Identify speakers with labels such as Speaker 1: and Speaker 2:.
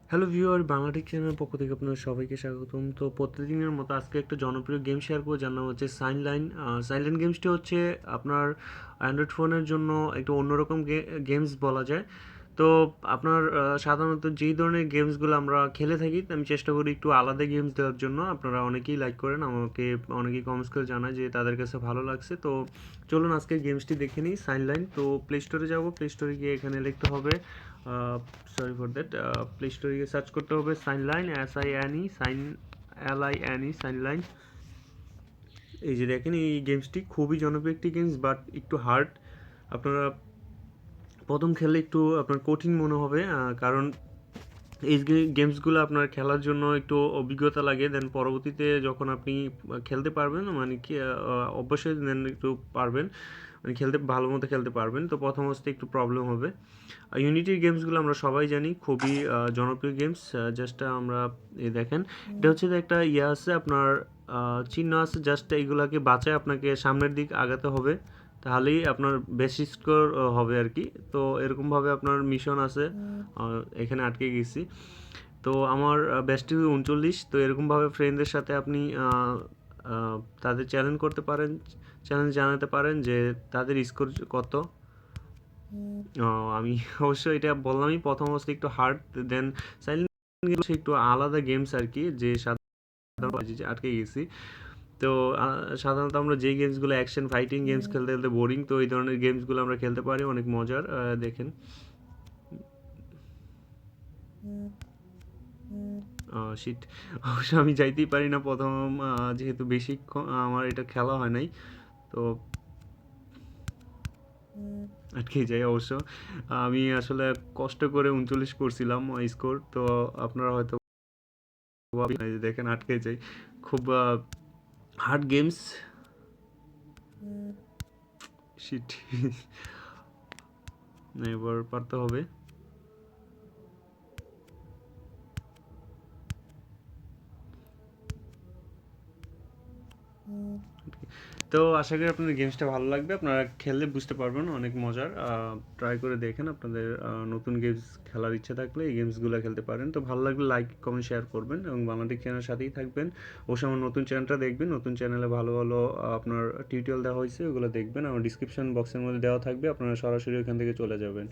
Speaker 1: Hello viewer, Bangla Tech চ্যানেলের পক্ষ থেকে আপনাদের সবাইকে স্বাগতম। তো প্রতিদিনের মতো আজকে একটা জনপ্রিয় গেম শেয়ার করবো, যার নাম হচ্ছে সাইনলাইন। সাইনলাইন গেমসটি হচ্ছে আপনার অ্যান্ড্রয়েড ফোনের জন্য একটু অন্যরকম গেমস বলা যায়। তো আপনার সাধারণত যেই ধরনের গেমসগুলো আমরা খেলে থাকি, আমি চেষ্টা করি একটু আলাদা গেমস দেওয়ার জন্য। আপনারা অনেকেই লাইক করেন, আমাকে অনেকেই কমেন্টস করে জানায় যে তাদের কাছে ভালো লাগছে। তো চলুন আজকে গেমসটি দেখে নিই, সাইনলাইন। তো প্লে স্টোরে যাবো, প্লে স্টোরে গিয়ে এখানে লিখতে হবে, সরি ফর দ্যাট, প্লে স্টোরে গিয়ে সার্চ করতে হবে সাইনলাইন, SINE, সাইনলাইন। এই যে দেখেন, এই গেমসটি খুবই জনপ্রিয় একটি গেমস, বাট একটু হার্ড। আপনারা প্রথম খেললে একটু আপনার কঠিন মনে হবে, কারণ এই গেমসগুলো আপনার খেলার জন্য একটু অভিজ্ঞতা লাগে। দেন পরবর্তীতে যখন আপনি খেলতে পারবেন, মানে কি অবশ্যই দেন একটু পারবেন, মানে খেলতে ভালো মতো খেলতে পারবেন। তো প্রথম অবস্থায় একটু প্রবলেম হবে। ইউনিটির গেমসগুলো আমরা সবাই জানি, খুবই জনপ্রিয় গেমস। জাস্ট আমরা দেখেন, এটা হচ্ছে যে একটা ইয়ে আছে আপনার, চিহ্ন আছে, জাস্ট এইগুলাকে বাঁচায় আপনাকে সামনের দিক আগাতে হবে, তাহলেই আপনার বেশি স্কোর হবে আর কি। তো এরকমভাবে আপনার মিশন আছে। এখানে আটকে গেছি। তো আমার বেস্ট 39। তো এরকমভাবে ফ্রেন্ডদের সাথে আপনি তাদের চ্যালেঞ্জ করতে পারেন, চ্যালেঞ্জ জানাতে পারেন যে তাদের স্কোর কত। আমি অবশ্য এটা বললামই, প্রথম অবস্থায় একটু হার্ড। দেন সাইলেন্ট গেমস একটু আলাদা গেমস আর কি, যে সাধারণত যে আটকে গেছি। তো সাধারণত আমরা যে গেমসগুলো অ্যাকশন ফাইটিং গেমস খেলতে খেলতে বোরিং, তো এই ধরনের গেমসগুলো আমরা খেলতে পারি, অনেক মজার। দেখেন, শিট, অবশ্য আমি যাইতেই পারি না প্রথম, যেহেতু বেশিক্ষণ আমার এটা খেলা হয় নাই। তো আটকে যাই অবশ্য। আমি আসলে কষ্ট করে 39 করছিলাম স্কোর। তো আপনারা হয়তো দেখেন আটকে যাই, খুব হার্ড গেমস। শিট, এবার পারতে হবে। তো আশা করি আপনাদের গেমসটা ভালো লাগবে, আপনারা খেললে বুঝতে পারবেন, অনেক মজার। ট্রাই করে দেখেন, আপনাদের নতুন গেমস খেলার ইচ্ছা থাকলে এই গেমসগুলো খেলতে পারেন। তো ভালো লাগলে লাইক কমেন্ট শেয়ার করবেন এবং বাংলাদেশ চ্যানেলের সাথেই থাকবেন। অবশ্যই আমার নতুন চ্যানেলটা দেখবেন, নতুন চ্যানেলে ভালো ভালো আপনার টিউটোরিয়াল দেওয়া হয়েছে, ওগুলো দেখবেন। আমার ডিসক্রিপশন বক্সের মধ্যে দেওয়া থাকবে, আপনারা সরাসরি ওখান থেকে চলে যাবেন।